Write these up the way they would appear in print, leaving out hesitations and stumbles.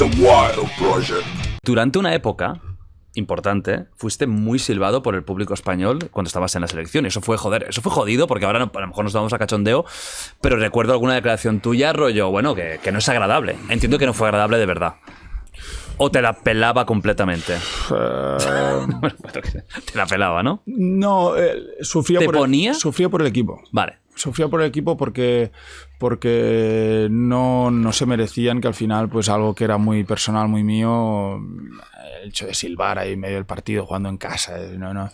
The Wild Project. Durante una época importante, fuiste muy silbado por el público español cuando estabas en la selección. Y eso fue jodido, porque ahora a lo mejor nos vamos a cachondeo, pero recuerdo alguna declaración tuya, rollo, bueno, que no es agradable. Entiendo que no fue agradable de verdad. ¿O te la pelaba completamente? Bueno, te la pelaba, ¿no? No, sufría por el equipo. Vale. Sufría por el equipo porque no se merecían que al final, pues algo que era muy personal, muy mío, el hecho de silbar ahí en medio del partido jugando en casa, no.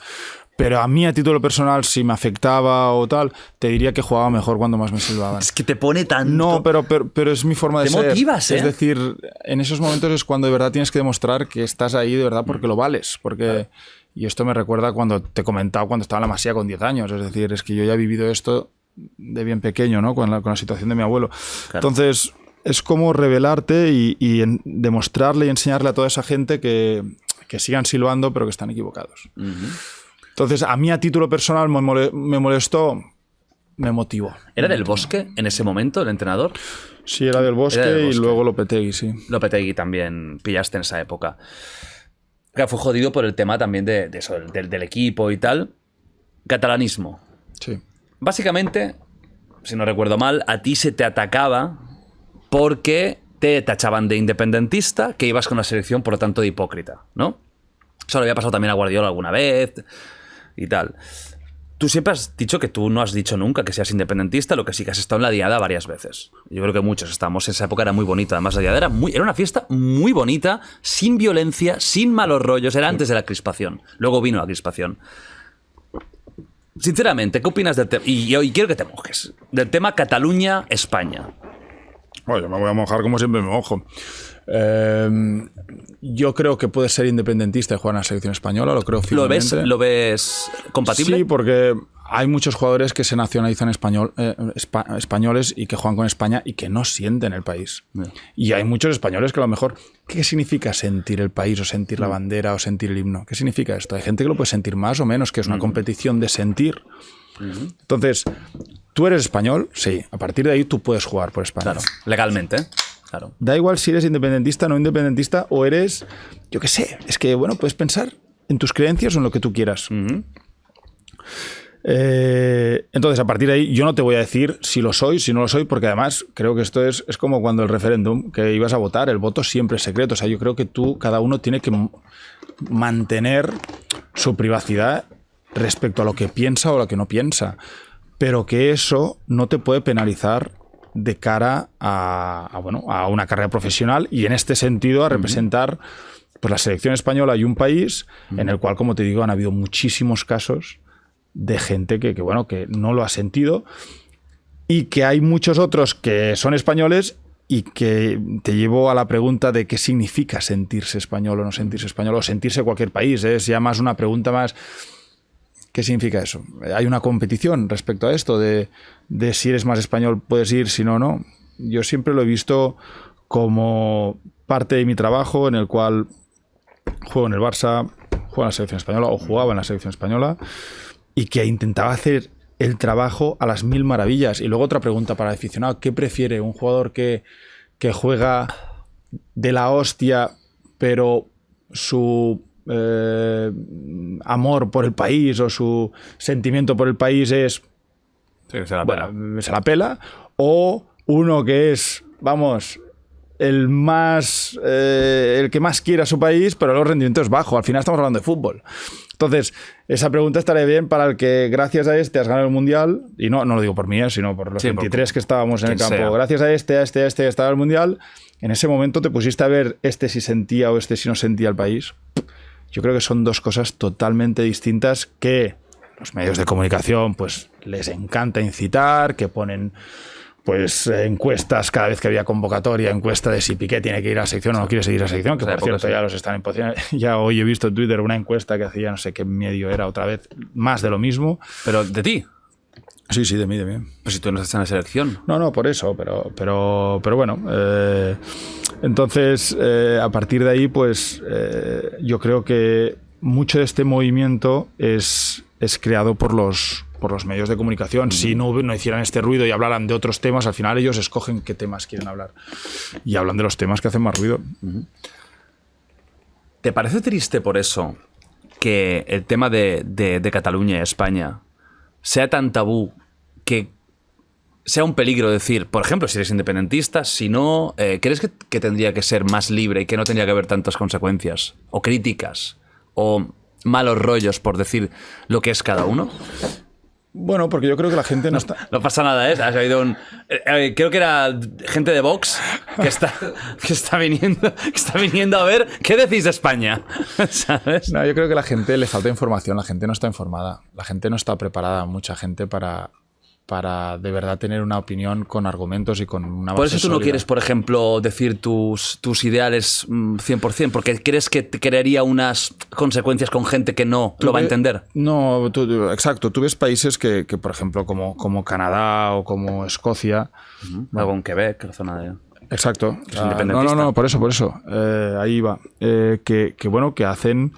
Pero a mí, a título personal, si me afectaba o tal, te diría que jugaba mejor cuando más me silbaban. Es que te pone tanto... No, pero es mi forma de ser. Te motivas, ¿eh? Es decir, en esos momentos es cuando de verdad tienes que demostrar que estás ahí de verdad porque lo vales. Porque... Y esto me recuerda cuando te comentaba cuando estaba en la Masía con 10 años. Es decir, es que yo ya he vivido esto de bien pequeño, ¿no? Con la situación de mi abuelo. Claro. Entonces, es como revelarte y demostrarle y enseñarle a toda esa gente que sigan silbando, pero que están equivocados. Entonces, a mí a título personal me molestó, me motivó. ¿Era del Bosque en ese momento el entrenador? Sí, era del Bosque y luego Lopetegui, sí. Lopetegui también pillaste en esa época. Claro, fue jodido por el tema también de eso, del equipo y tal. Catalanismo. Sí. Básicamente, si no recuerdo mal, a ti se te atacaba porque te tachaban de independentista, que ibas con la selección, por lo tanto, de hipócrita, ¿no? Eso le había pasado también a Guardiola alguna vez y tal. Tú siempre has dicho que tú no has dicho nunca que seas independentista, lo que sí que has estado en la diada varias veces. Yo creo que muchos estamos. Esa época era muy bonita. Además, la diada era una fiesta muy bonita, sin violencia, sin malos rollos. Era antes de la crispación. Luego vino la crispación. Sinceramente, ¿qué opinas del tema? Y quiero que te mojes. Del tema Cataluña-España. Oye, me voy a mojar como siempre me mojo. Yo creo que puedes ser independentista y jugar en la selección española, lo creo firmemente. ¿Lo ves compatible? Sí, porque hay muchos jugadores que se nacionalizan españoles y que juegan con España y que no sienten el país. Y hay muchos españoles que a lo mejor... ¿Qué significa sentir el país o sentir la bandera o sentir el himno? ¿Qué significa esto? Hay gente que lo puede sentir más o menos, que es una competición de sentir. Entonces, ¿tú eres español? Sí. A partir de ahí tú puedes jugar por España. Claro, legalmente. Claro. Da igual si eres independentista, no independentista, o eres, yo qué sé, es que, bueno, puedes pensar en tus creencias o en lo que tú quieras. Entonces, a partir de ahí, yo no te voy a decir si lo soy, si no lo soy, porque además creo que esto es como cuando el referéndum, que ibas a votar, el voto siempre es secreto. O sea, yo creo que cada uno tiene que mantener su privacidad respecto a lo que piensa o lo que no piensa, pero que eso no te puede penalizar de cara a una carrera profesional y en este sentido a representar pues, la selección española y un país en el cual, como te digo, han habido muchísimos casos de gente que no lo ha sentido y que hay muchos otros que son españoles y que te llevo a la pregunta de qué significa sentirse español o no sentirse español o sentirse cualquier país. Es ya más una pregunta más... ¿Qué significa eso? ¿Hay una competición respecto a esto de si eres más español puedes ir, si no, no? Yo siempre lo he visto como parte de mi trabajo en el cual juego en el Barça, juego en la selección española o jugaba en la selección española y que intentaba hacer el trabajo a las mil maravillas. Y luego otra pregunta para el aficionado. ¿Qué prefiere? ¿Un jugador que juega de la hostia pero su... amor por el país o su sentimiento por el país es se la pela, o uno que es, vamos, el que más quiere a su país, pero luego el rendimiento es bajo? Al final estamos hablando de fútbol. Entonces, esa pregunta estaría bien para el que gracias a este has ganado el Mundial, y no lo digo por mí, sino por los 23 que estábamos en el campo. Sea. Gracias a este que has ganado el Mundial, en ese momento te pusiste a ver si sentía o si no sentía el país. Yo creo que son dos cosas totalmente distintas que los medios de comunicación pues les encanta incitar, que ponen pues encuestas cada vez que había convocatoria, encuesta de si Piqué tiene que ir a la sección o no quiere seguir a la sección, que por cierto ya los están imposicionando. Ya hoy he visto en Twitter una encuesta que hacía no sé qué medio era otra vez, más de lo mismo. ¿Pero de ti? Sí, de mí. Pues si tú no estás en la selección. No, por eso, pero bueno. Entonces, a partir de ahí, pues yo creo que mucho de este movimiento es creado por los por los medios de comunicación. Si no hicieran este ruido y hablaran de otros temas, al final ellos escogen qué temas quieren hablar. Y hablan de los temas que hacen más ruido. ¿Te parece triste por eso que el tema de Cataluña y España sea tan tabú que sea un peligro decir, por ejemplo, si eres independentista, si no, ¿crees que tendría que ser más libre y que no tendría que haber tantas consecuencias o críticas o malos rollos por decir lo que es cada uno? Bueno, porque yo creo que la gente no está... No pasa nada, ¿eh? Has oído creo que era gente de Vox que está viniendo a ver qué decís de España, ¿sabes? No, yo creo que a la gente le falta información, la gente no está informada, la gente no está preparada, mucha gente para de verdad tener una opinión con argumentos y con una base Por eso tú no sólida. quieres, por ejemplo, decir tus ideales 100%, porque crees que te crearía unas consecuencias con gente que no lo va a entender. No, exacto. Tú ves países que por ejemplo, como Canadá o como Escocia... Luego en Quebec, la zona de... Exacto. Es independentista. No, por eso. Ahí va. Que hacen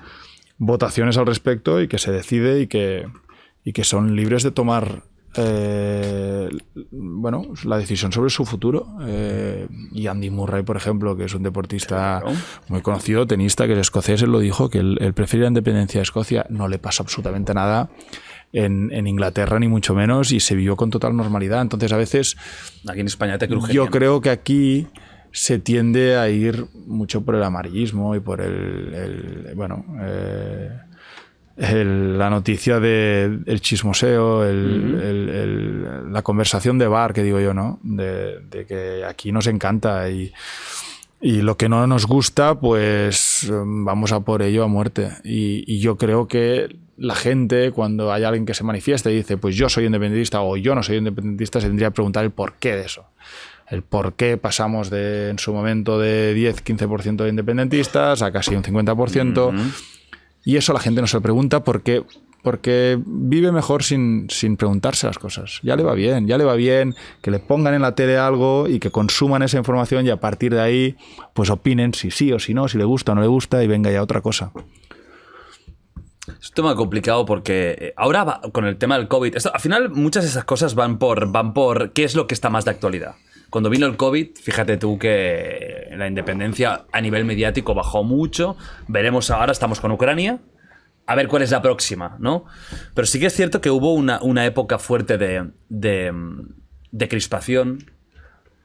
votaciones al respecto y que se decide y que son libres de tomar la decisión sobre su futuro. Y Andy Murray, por ejemplo, que es un deportista muy conocido, tenista, que es escocés, él lo dijo, que él prefiere la independencia de Escocia. No le pasa absolutamente nada en Inglaterra, ni mucho menos, y se vivió con total normalidad. Entonces, a veces... Aquí en España te crujen. Yo creo que aquí se tiende a ir mucho por el amarillismo y por la noticia del chismoseo, la conversación de bar, que digo yo, ¿no? De que aquí nos encanta y lo que no nos gusta, pues vamos a por ello a muerte. Y yo creo que la gente, cuando hay alguien que se manifiesta y dice, pues yo soy independentista o yo no soy independentista, se tendría que preguntar el porqué de eso. El por qué pasamos en su momento de 10-15% de independentistas a casi un 50%. Y eso la gente no se lo pregunta porque vive mejor sin preguntarse las cosas. Ya le va bien que le pongan en la tele algo y que consuman esa información y a partir de ahí pues opinen si sí o si no, si le gusta o no le gusta y venga ya otra cosa. Es un tema complicado porque ahora con el tema del COVID, al final muchas de esas cosas van por qué es lo que está más de actualidad. Cuando vino el COVID, fíjate tú que la independencia a nivel mediático bajó mucho. Veremos ahora, estamos con Ucrania, a ver cuál es la próxima, ¿no? Pero sí que es cierto que hubo una época fuerte de crispación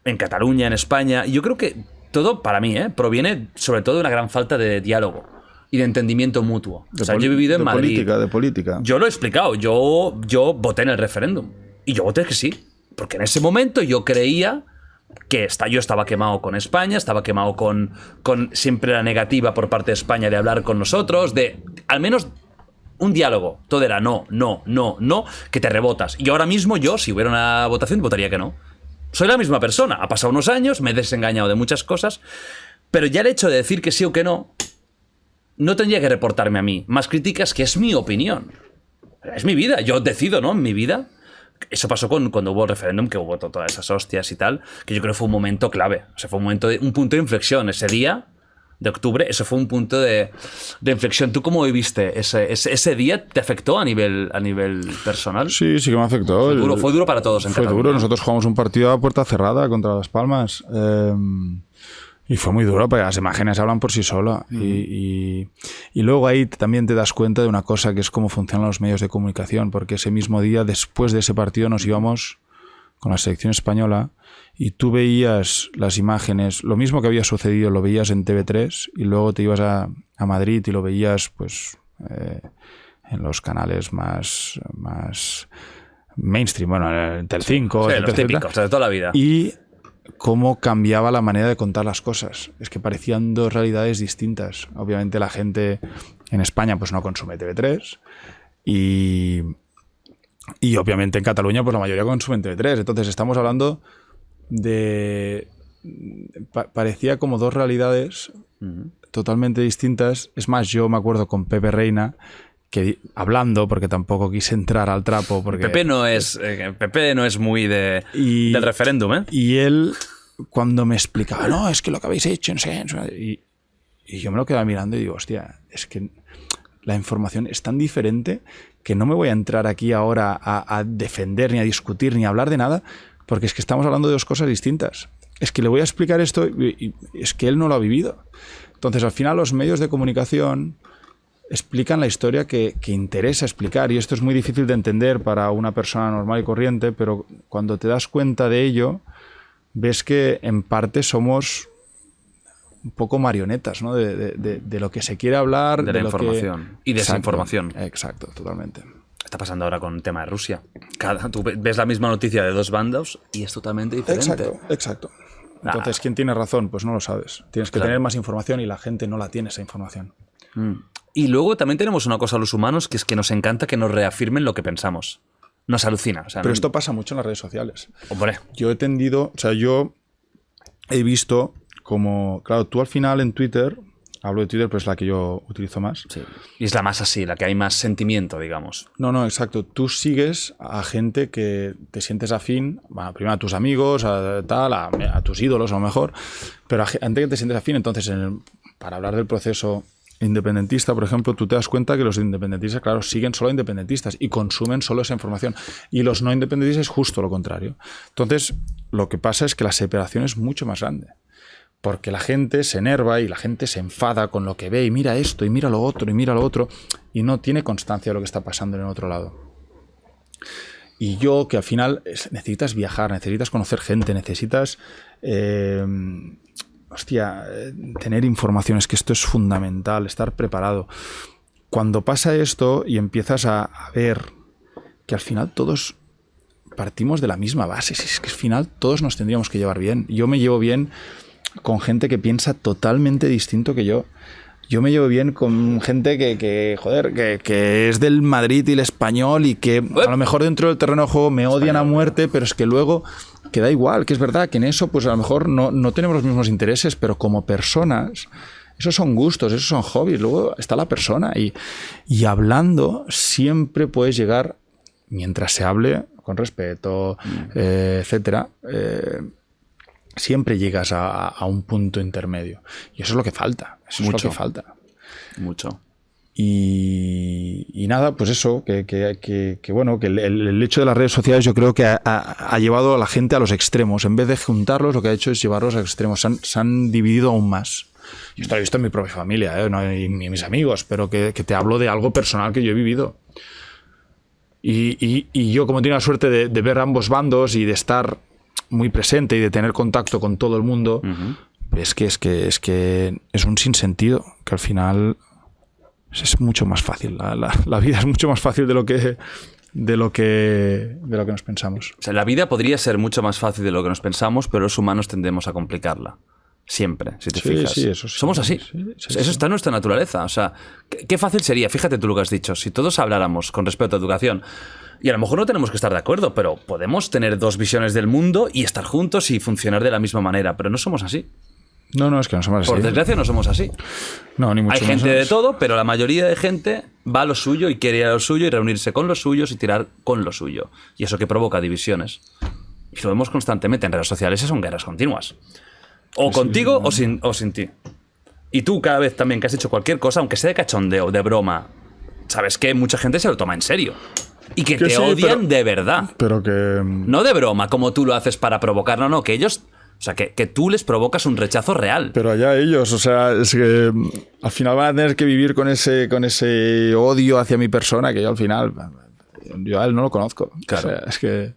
en Cataluña, en España. Y yo creo que todo, para mí, proviene sobre todo de una gran falta de diálogo y de entendimiento mutuo. O sea, yo he vivido en Madrid. De política. Yo lo he explicado. Yo voté en el referéndum. Y yo voté que sí. Porque en ese momento yo creía que yo estaba quemado con España, estaba quemado con siempre la negativa por parte de España de hablar con nosotros, de al menos un diálogo. Todo era no, que te rebotas. Y ahora mismo yo, si hubiera una votación, votaría que no. Soy la misma persona. Ha pasado unos años, me he desengañado de muchas cosas, pero ya el hecho de decir que sí o que no tendría que reportarme a mí más críticas, que es mi opinión. Es mi vida, yo decido, ¿no? En mi vida. Eso pasó cuando hubo el referéndum, que hubo todas esas hostias y tal, que yo creo que fue un momento clave. O sea, fue un punto de inflexión. Ese día de octubre, eso fue un punto de inflexión. ¿Tú cómo viviste ese día? ¿Te afectó a nivel personal? Sí que me afectó. Fue duro para todos en Fue Cataluña. duro. Nosotros jugamos un partido a puerta cerrada contra Las Palmas. Y fue muy duro, porque las imágenes hablan por sí solas. Y luego ahí también te das cuenta de una cosa, que es cómo funcionan los medios de comunicación, porque ese mismo día, después de ese partido, nos íbamos con la selección española y tú veías las imágenes, lo mismo que había sucedido, lo veías en TV3 y luego te ibas a Madrid y lo veías pues en los canales más mainstream, bueno, en Telecinco, sí, los típicos, de toda la vida. Y cómo cambiaba la manera de contar las cosas. Es que parecían dos realidades distintas. Obviamente la gente en España pues no consume TV3 y obviamente en Cataluña pues la mayoría consumen TV3. Entonces estamos hablando de... parecía como dos realidades totalmente distintas. Es más, yo me acuerdo con Pepe Reina que hablando, porque tampoco quise entrar al trapo. Porque Pepe no es muy del referéndum, ¿eh? Y él, cuando me explicaba, no, es que lo que habéis hecho, no sé, y yo me lo quedaba mirando y digo, hostia, es que la información es tan diferente que no me voy a entrar aquí ahora a defender, ni a discutir, ni a hablar de nada, porque es que estamos hablando de dos cosas distintas. Es que le voy a explicar esto y es que él no lo ha vivido. Entonces, al final, los medios de comunicación explican la historia que interesa explicar, y esto es muy difícil de entender para una persona normal y corriente, pero cuando te das cuenta de ello, ves que en parte somos un poco marionetas, ¿no? de lo que se quiere hablar. De la información y desinformación. Exacto, totalmente. Está pasando ahora con el tema de Rusia. Tú ves la misma noticia de dos bandos y es totalmente diferente. Exacto. Entonces, ¿quién tiene razón? Pues no lo sabes. Tienes que tener más información y la gente no la tiene, esa información. Y luego también tenemos una cosa a los humanos, que es que nos encanta que nos reafirmen lo que pensamos. Nos alucina. O sea, pero esto pasa mucho en las redes sociales. Hombre. Yo he visto como, claro, tú al final en Twitter, hablo de Twitter, pero es la que yo utilizo más. Sí. Y es la más así, la que hay más sentimiento, digamos. No, exacto. Tú sigues a gente que te sientes afín, bueno, primero a tus amigos, a tus ídolos a lo mejor, pero a gente que te sientes afín. Entonces, para hablar del proceso independentista, por ejemplo, tú te das cuenta que los independentistas, claro, siguen solo independentistas y consumen solo esa información. Y los no independentistas es justo lo contrario. Entonces, lo que pasa es que la separación es mucho más grande. Porque la gente se enerva y la gente se enfada con lo que ve y mira esto y mira lo otro y mira lo otro y no tiene constancia de lo que está pasando en el otro lado. Y yo, que al final necesitas viajar, necesitas conocer gente, necesitas tener información, es que esto es fundamental, estar preparado. Cuando pasa esto y empiezas a ver que al final todos partimos de la misma base, es que al final todos nos tendríamos que llevar bien. Yo me llevo bien con gente que piensa totalmente distinto que yo. Yo me llevo bien con gente que es del Madrid y el Español y que a lo mejor dentro del terreno de juego me odian a muerte, pero es que luego que da igual, que es verdad que en eso pues a lo mejor no tenemos los mismos intereses, pero como personas, esos son gustos, esos son hobbies, luego está la persona y hablando siempre puedes llegar, mientras se hable con respeto, etcétera, siempre llegas a un punto intermedio. Y eso es lo que falta. Eso Mucho. Es lo que falta. Mucho. Y nada, pues eso, que bueno, que el hecho de las redes sociales yo creo que ha llevado a la gente a los extremos. En vez de juntarlos, lo que ha hecho es llevarlos a los extremos. Se han dividido aún más. Yo esto lo he visto en mi propia familia, no ni mis amigos, pero que te hablo de algo personal que yo he vivido. Y yo, como tengo la suerte de ver ambos bandos y de estar muy presente y de tener contacto con todo el mundo, es que es un sinsentido, que al final es mucho más fácil. La vida es mucho más fácil de lo que nos pensamos. O sea, la vida podría ser mucho más fácil de lo que nos pensamos, pero los humanos tendemos a complicarla. Siempre, si te fijas. Sí, eso sí. Somos así. Sí. Eso está en nuestra naturaleza. O sea, qué fácil sería, fíjate tú lo que has dicho, si todos habláramos con respecto a educación. Y a lo mejor no tenemos que estar de acuerdo, pero podemos tener dos visiones del mundo y estar juntos y funcionar de la misma manera. Pero no somos así. No, es que no somos así. Por desgracia no somos así. No, ni mucho Hay gente de todo, pero la mayoría de gente va a lo suyo y quiere ir a lo suyo y reunirse con los suyos y tirar con lo suyo. Y eso que provoca divisiones. Y lo vemos constantemente en redes sociales, son guerras continuas. O contigo o sin ti. Y tú cada vez también que has hecho cualquier cosa, aunque sea de cachondeo, de broma, sabes que mucha gente se lo toma en serio. Y que te odian de verdad. Pero que... No de broma, como tú lo haces para provocar. No, que ellos... O sea, que tú les provocas un rechazo real. Pero allá ellos, o sea, es que al final van a tener que vivir con ese odio hacia mi persona, que yo al final... Yo a él no lo conozco. Claro. O sea, es que...